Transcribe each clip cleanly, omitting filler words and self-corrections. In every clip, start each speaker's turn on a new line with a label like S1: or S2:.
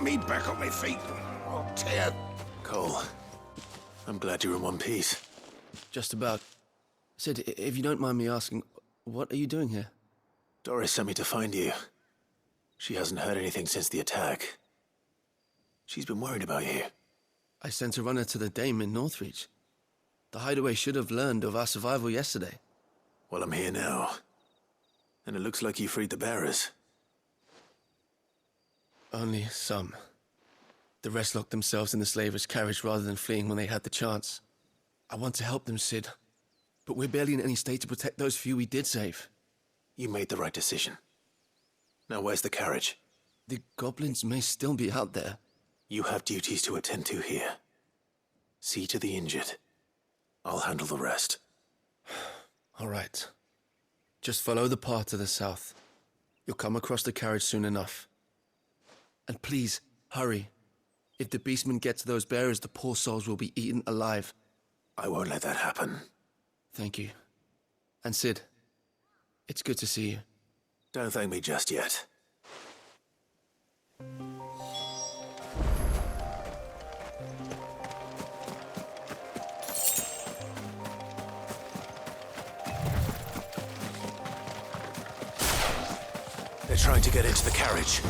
S1: me back on my feet. I'll tear...
S2: Cole, I'm glad you're in one piece.
S3: Just about. Sid, if you don't mind me asking, what are you doing here?
S2: Doris sent me to find you. She hasn't heard anything since the attack. She's been worried about you.
S3: I sent a runner to the Dame in Northreach. The Hideaway should have learned of our survival yesterday.
S2: Well, I'm here now. And it looks like you freed the bearers.
S3: Only some. The rest locked themselves in the slaver's carriage rather than fleeing when they had the chance. I want to help them, Sid. But we're barely in any state to protect those few we did save.
S2: You made the right decision. Now where's the carriage?
S3: The goblins may still be out there.
S2: You have duties to attend to here. See to the injured. I'll handle the rest.
S3: All right. Just follow the path to the south. You'll come across the carriage soon enough. And please, hurry. If the beastmen get to those bearers, the poor souls will be eaten alive.
S2: I won't let that happen.
S3: Thank you. And Sid, it's good to see you.
S2: Don't thank me just yet. They're trying to get into the carriage.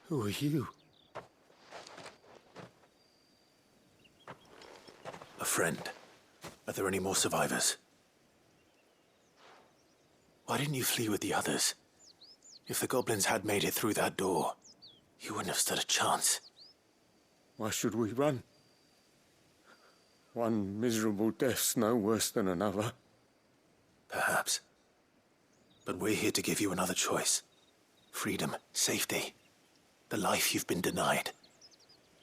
S1: Who are you?
S2: A friend. Are there any more survivors? Why didn't you flee with the others? If the goblins had made it through that door, you wouldn't have stood a chance.
S1: Why should we run? One miserable death's no worse than another.
S2: Perhaps. But we're here to give you another choice. Freedom, safety. The life you've been denied.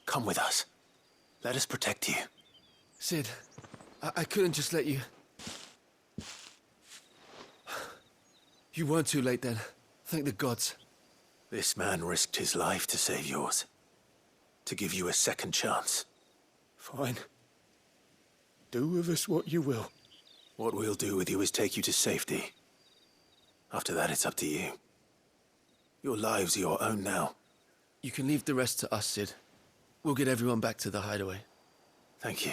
S2: Come with us. Let us protect you.
S3: Sid, I couldn't just let you... You weren't too late then. Thank the gods.
S2: This man risked his life to save yours. To give you a second chance.
S1: Fine. Do with us what you will.
S2: What we'll do with you is take you to safety. After that, it's up to you. Your lives are your own now.
S3: You can leave the rest to us, Sid. We'll get everyone back to the hideaway.
S2: Thank you.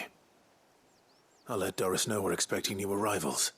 S2: I'll let Doris know we're expecting new arrivals.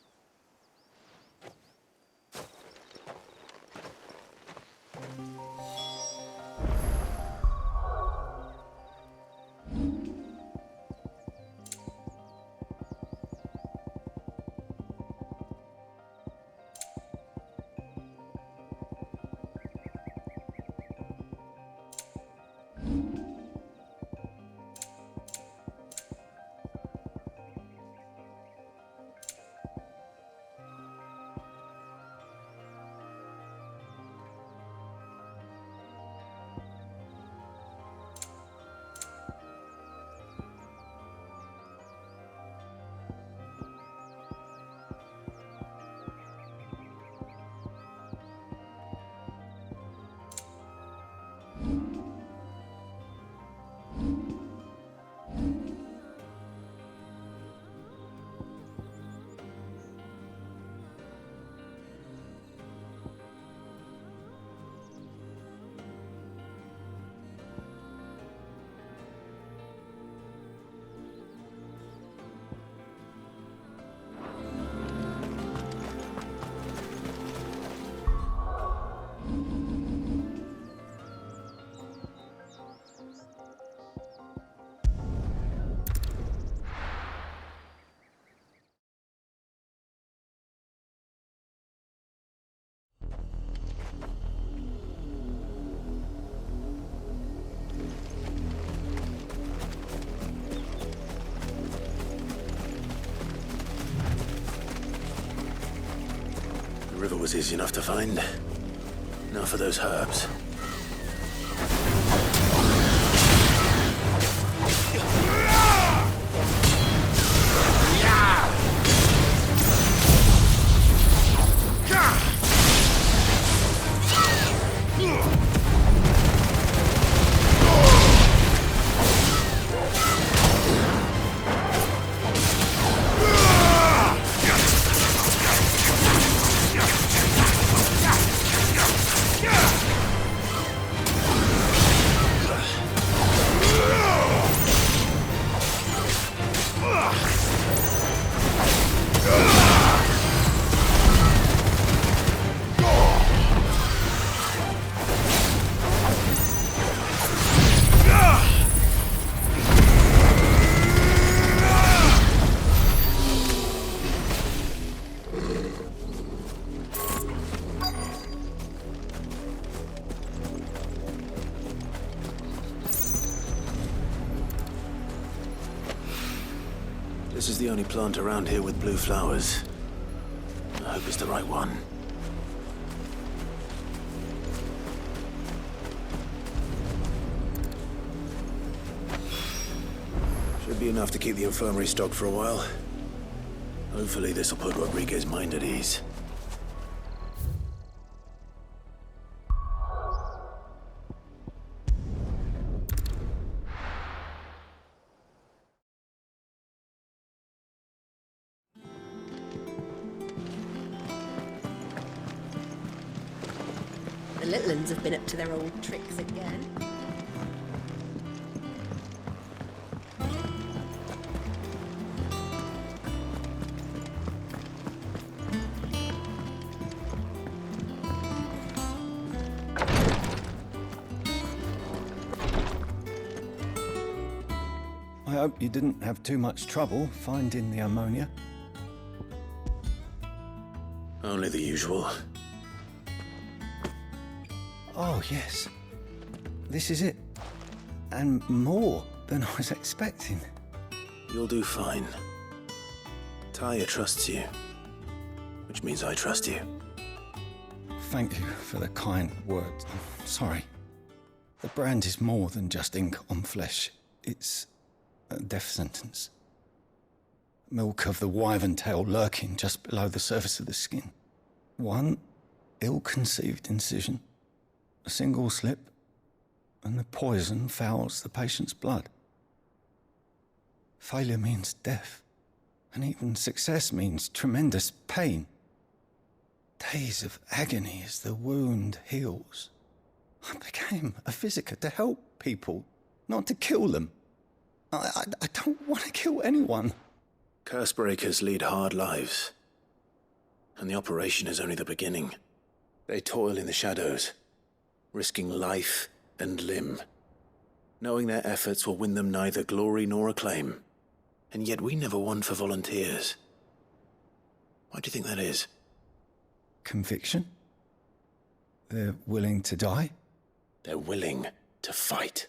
S2: was easy enough to find. Now for those herbs. This is the only plant around here with blue flowers. I hope it's the right one. Should be enough to keep the infirmary stocked for a while. Hopefully this will put Rodriguez's mind at ease.
S4: The little ones have been up to their old tricks again.
S5: I hope you didn't have too much trouble finding the ammonia.
S2: Only the usual.
S5: Oh, yes. This is it. And more than I was expecting.
S2: You'll do fine. Talia trusts you, which means I trust you.
S5: Thank you for the kind words. I'm sorry. The brand is more than just ink on flesh. It's a death sentence. Milk of the wyvern tail lurking just below the surface of the skin. One ill-conceived incision. A single slip, and the poison fouls the patient's blood. Failure means death, and even success means tremendous pain. Days of agony as the wound heals. I became a physiker to help people, not to kill them. I don't want to kill anyone.
S2: Curse breakers lead hard lives, and the operation is only the beginning. They toil in the shadows, risking life and limb, knowing their efforts will win them neither glory nor acclaim. And yet we never won for volunteers. Why do you think that is?
S5: Conviction? They're willing to die?
S2: They're willing to fight.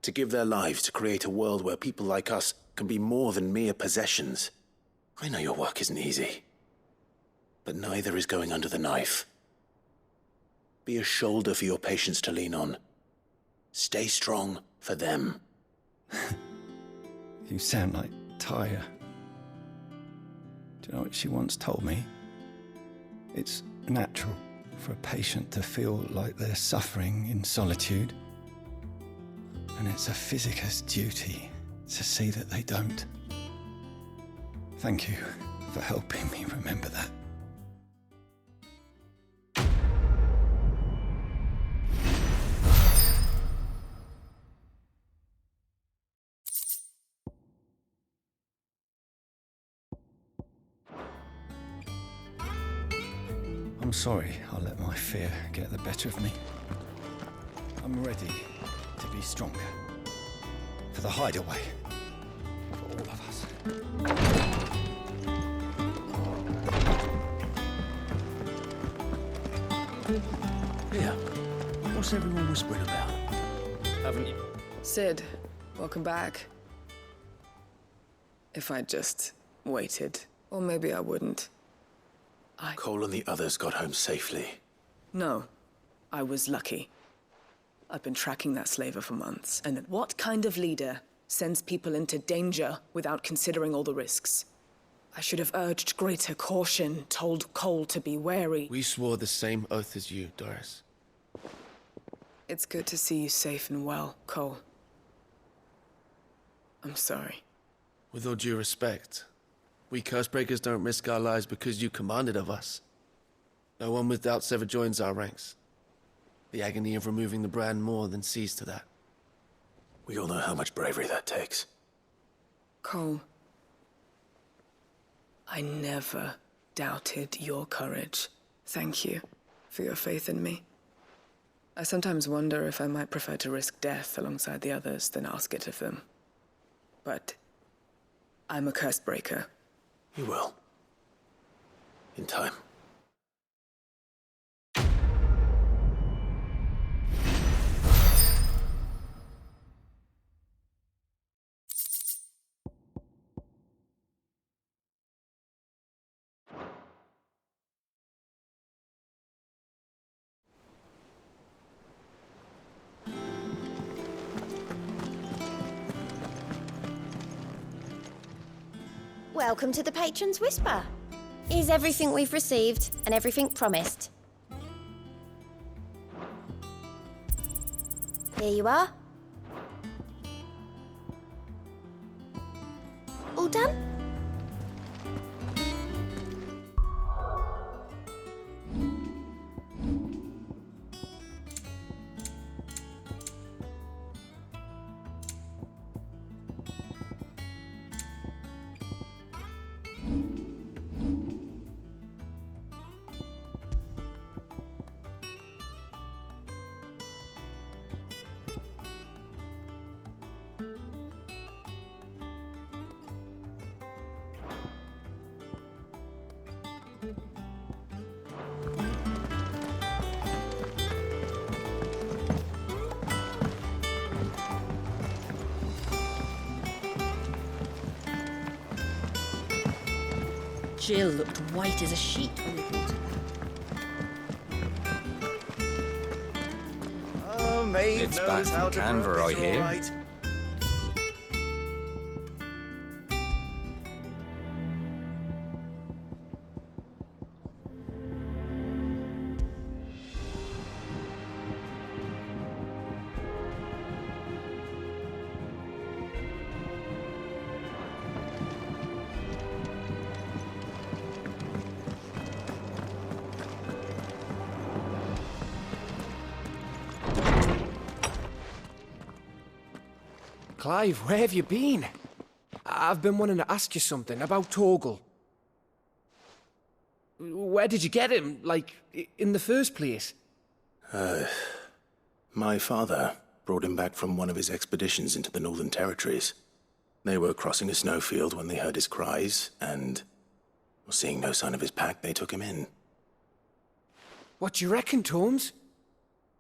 S2: To give their lives to create a world where people like us can be more than mere possessions. I know your work isn't easy, but neither is going under the knife. Be a shoulder for your patients to lean on. Stay strong for them.
S5: You sound like Tyre. Do you know what she once told me? It's natural for a patient to feel like they're suffering in solitude. And it's a physiker's duty to see that they don't. Thank you for helping me remember that. I'm sorry I let my fear get the better of me. I'm ready to be stronger. For the hideaway. For all of us.
S2: Yeah. What's everyone whispering about?
S6: Haven't you? Sid, welcome back. If I'd just waited, or maybe I wouldn't.
S2: Cole and the others got home safely.
S6: No, I was lucky. I've been tracking that slaver for months, and what kind of leader sends people into danger without considering all the risks? I should have urged greater caution, told Cole to be wary.
S3: We swore the same oath as you, Doris.
S6: It's good to see you safe and well, Cole. I'm sorry.
S3: With all due respect, we Cursebreakers don't risk our lives because you commanded of us. No one with doubts ever joins our ranks. The agony of removing the brand more than sees to that.
S2: We all know how much bravery that takes.
S6: Cole, I never doubted your courage. Thank you for your faith in me. I sometimes wonder if I might prefer to risk death alongside the others than ask it of them. But I'm a Cursebreaker.
S2: You will. In time.
S7: Welcome to the Patron's Whisper. Here's everything we've received and everything promised. Here you are. All done?
S4: Jill looked white as a sheet when we brought her back.
S1: Oh, mate
S8: It's
S1: knows
S8: back
S1: how
S8: from
S1: to
S8: Canberra,
S1: grow
S8: I
S1: this
S8: hear.
S1: all right.
S9: Clive, where have you been? I've been wanting to ask you something about Torgal. Where did you get him, like, in the first place?
S2: My father brought him back from one of his expeditions into the Northern Territories. They were crossing a snowfield when they heard his cries, and, seeing no sign of his pack, they took him in.
S9: What do you reckon, Tomes?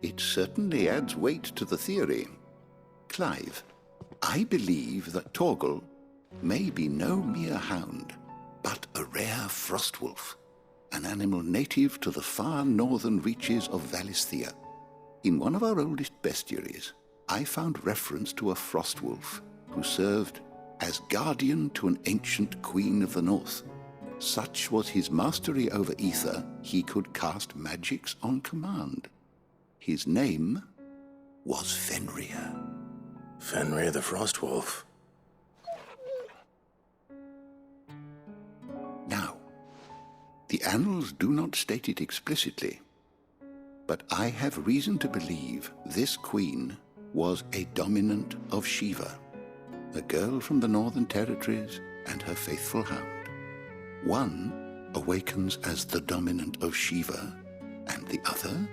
S10: It certainly adds weight to the theory. Clive, I believe that Torgal may be no mere hound, but a rare frostwolf, an animal native to the far northern reaches of Valisthea. In one of our oldest bestiaries, I found reference to a frostwolf who served as guardian to an ancient queen of the north. Such was his mastery over ether, he could cast magics on command. His name was Fenrir.
S2: Fenrir the Frostwolf.
S10: Now, the annals do not state it explicitly, but I have reason to believe this queen was a dominant of Shiva, a girl from the Northern Territories and her faithful hound. One awakens as the dominant of Shiva, and the other?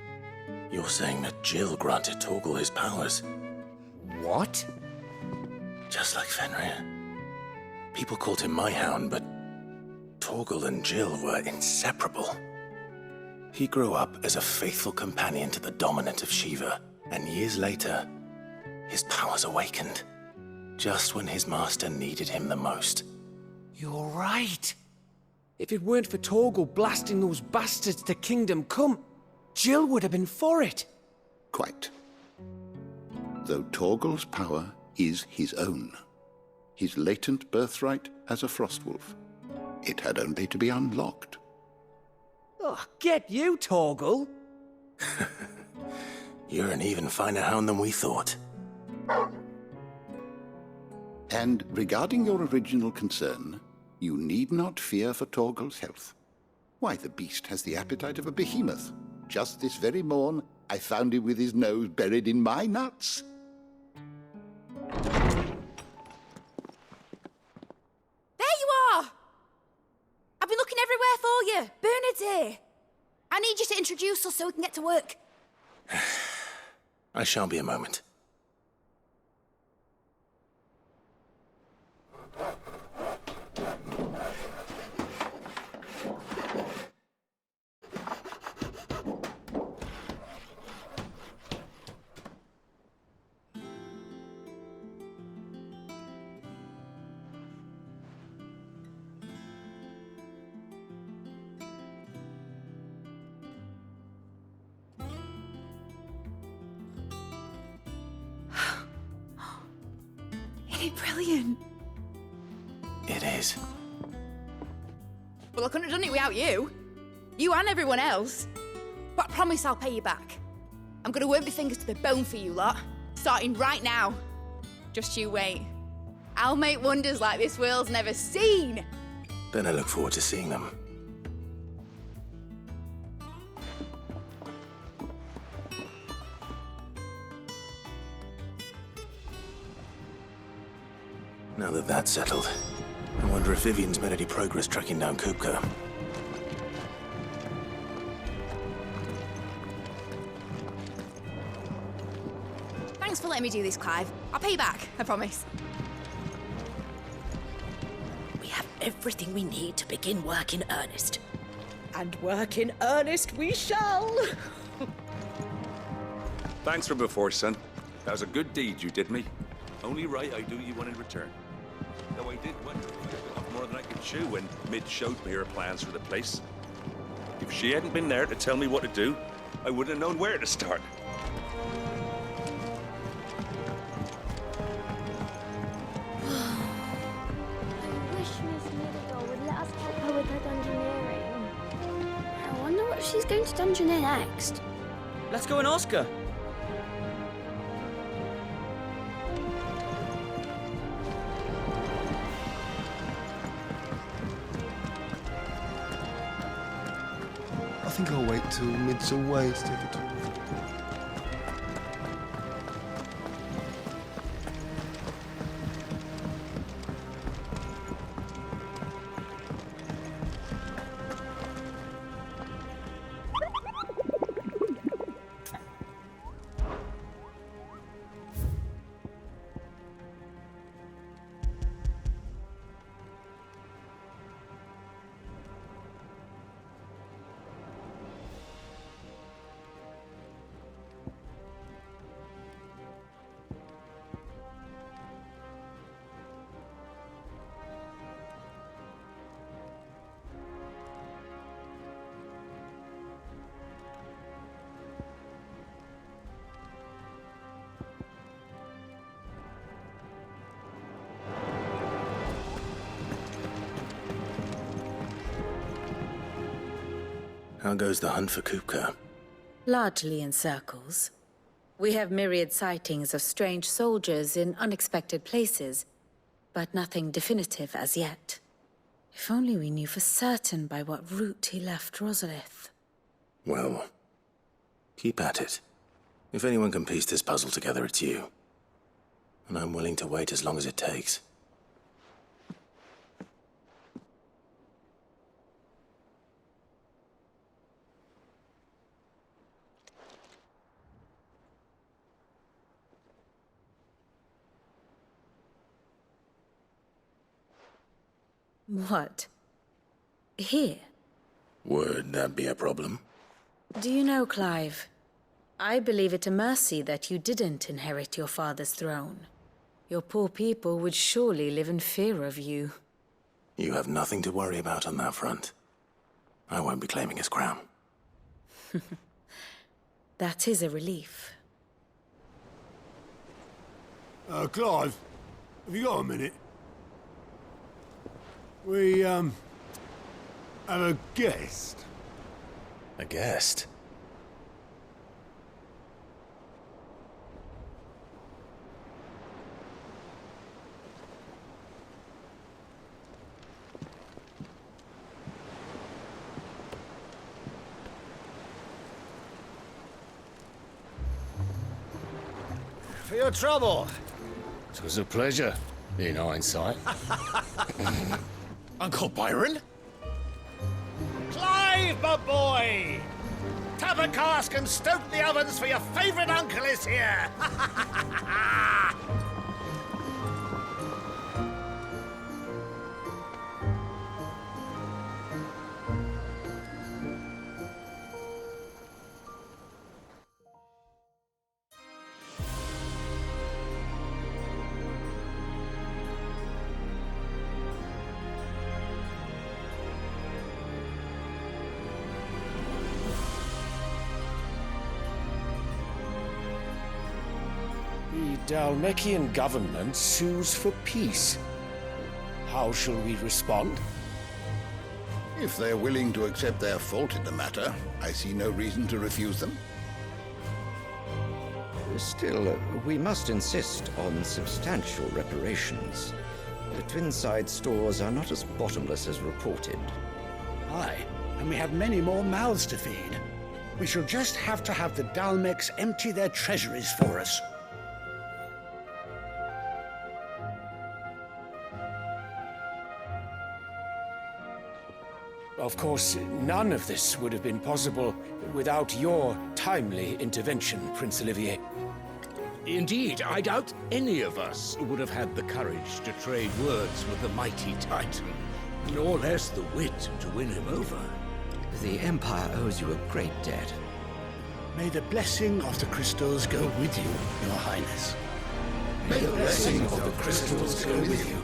S2: You're saying that Jill granted Torgal his powers?
S9: What?
S2: Just like Fenrir. People called him my hound, but Torgal and Jill were inseparable. He grew up as a faithful companion to the dominant of Shiva, and years later, his powers awakened, just when his master needed him the most.
S9: You're right. If it weren't for Torgal blasting those bastards to Kingdom Come, Jill would have been for it.
S10: Quite. Though Torgal's power is his own, his latent birthright as a Frostwolf, it had only to be unlocked.
S9: Oh, get you, Torgal!
S2: You're an even finer hound than we thought.
S10: And regarding your original concern, you need not fear for Torgal's health. Why, the beast has the appetite of a behemoth. Just this very morn, I found him with his nose buried in my nuts.
S7: There you are! I've been looking everywhere for you. Bernard's here. I need you to introduce us so we can get to work.
S2: I shan't be a moment.
S7: Isn't it brilliant?
S2: It is.
S7: Well, I couldn't have done it without you. You and everyone else. But I promise I'll pay you back. I'm gonna work my fingers to the bone for you lot, starting right now. Just you wait. I'll make wonders like this world's never seen.
S2: Then I look forward to seeing them. Now that that's settled, I wonder if Vivian's made any progress tracking down Kupka.
S7: Thanks for letting me do this, Clive. I'll pay you back, I promise.
S4: We have everything we need to begin work in earnest. And work in earnest we shall!
S8: Thanks for before, son. That was a good deed you did me. Only right I do you one in return. Though I did wonder if I bit off more than I could chew when Mid showed me her plans for the place. If she hadn't been there to tell me what to do, I wouldn't have known where to start.
S11: I wish Miss Middledore would let us help her with her dungeoneering. I wonder what she's going to dungeoneer next.
S12: Let's go and ask her.
S1: I think I'll wait till Mid's away to take a talk.
S2: How goes the hunt for Kupka?
S6: Largely in circles. We have myriad sightings of strange soldiers in unexpected places, but nothing definitive as yet. If only we knew for certain by what route he left Rosalith.
S2: Well, keep at it. If anyone can piece this puzzle together, it's you. And I'm willing to wait as long as it takes.
S6: What? Here?
S2: Would that be a problem?
S6: Do you know, Clive, I believe it a mercy that you didn't inherit your father's throne. Your poor people would surely live in fear of you.
S2: You have nothing to worry about on that front. I won't be claiming his crown.
S4: That is a relief.
S1: Clive, have you got a minute? We, have a guest.
S2: A guest?
S13: For your trouble.
S14: It was a pleasure, in hindsight.
S13: Uncle Byron? Clive, my boy! Tap a cask and stoke the ovens, for your favourite uncle is here!
S9: The Dalmekian government sues for peace. How shall we respond?
S10: If they're willing to accept their fault in the matter, I see no reason to refuse them.
S15: Still, we must insist on substantial reparations. The Twinside stores are not as bottomless as reported.
S16: Aye, and we have many more mouths to feed. We shall just have to have the Dalmeks empty their treasuries for us.
S9: Of course, none of this would have been possible without your timely intervention, Prince Olivier.
S14: Indeed, I doubt any of us would have had the courage to trade words with the mighty Titan, nor less the wit to win him over.
S15: The Empire owes you a great debt.
S16: May the blessing of the crystals go with you, Your Highness.
S2: May the blessing of the crystals go with you.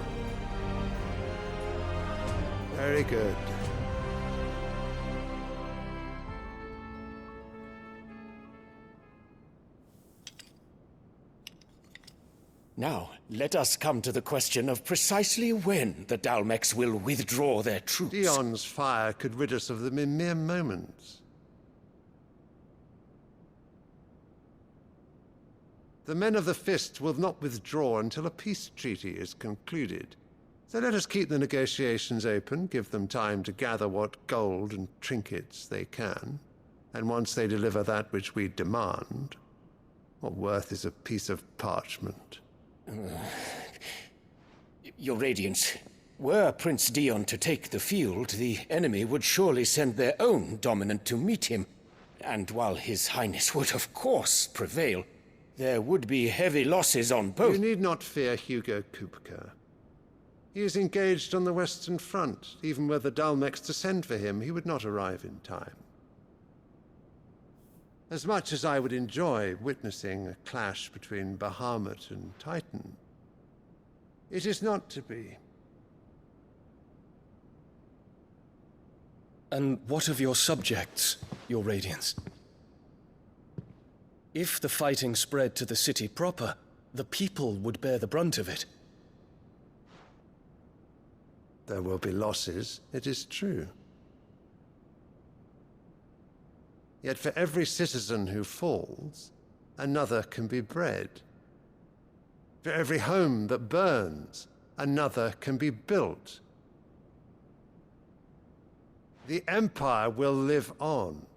S1: Very good.
S9: Now, let us come to the question of precisely when the Dalmeks will withdraw their troops.
S1: Dion's fire could rid us of them in mere moments. The men of the Fist will not withdraw until a peace treaty is concluded. So let us keep the negotiations open, give them time to gather what gold and trinkets they can, and once they deliver that which we demand, what worth is a piece of parchment?
S9: Your Radiance, were Prince Dion to take the field, the enemy would surely send their own dominant to meet him. And while His Highness would of course prevail, there would be heavy losses on both.
S1: You need not fear Hugo Kupka. He is engaged on the Western Front. Even were the Dalmeks to send for him, he would not arrive in time. As much as I would enjoy witnessing a clash between Bahamut and Titan, it is not to be.
S3: And what of your subjects, Your Radiance? If the fighting spread to the city proper, the people would bear the brunt of it.
S1: There will be losses, it is true. Yet for every citizen who falls, another can be bred. For every home that burns, another can be built. The Empire will live on.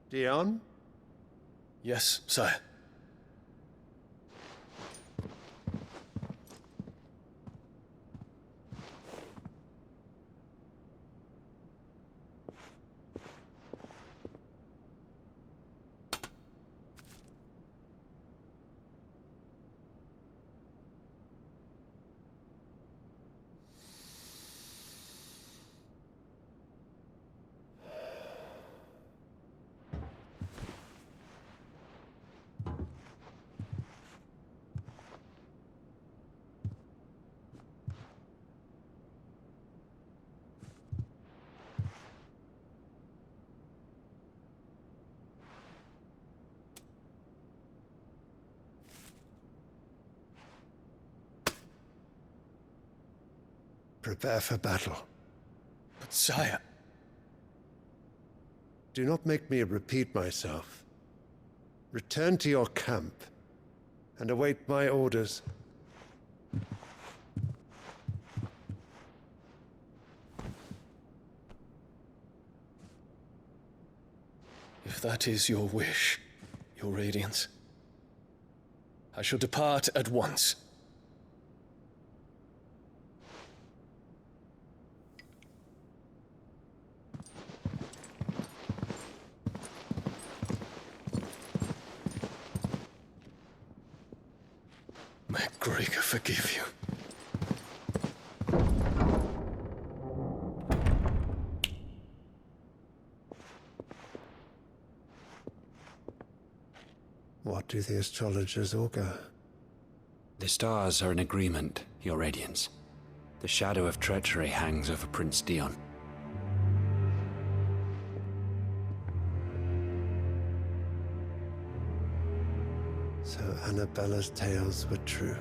S1: Dion?
S3: Yes, sire.
S1: prepare for battle.
S3: But sire...
S1: Do not make me repeat myself. Return to your camp and await my orders.
S3: If that is your wish, Your Radiance, I shall depart at once. May Gregor forgive you.
S1: What do the astrologers augur?
S17: The stars are in agreement, Your Radiance. The shadow of treachery hangs over Prince Dion.
S1: So Annabella's tales were true.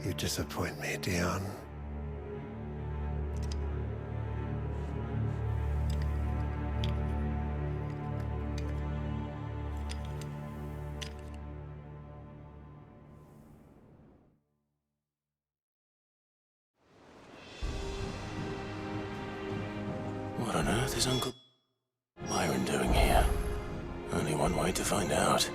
S1: You disappoint me, Dion.
S2: What on earth is Uncle Byron doing here? Only one way to find out.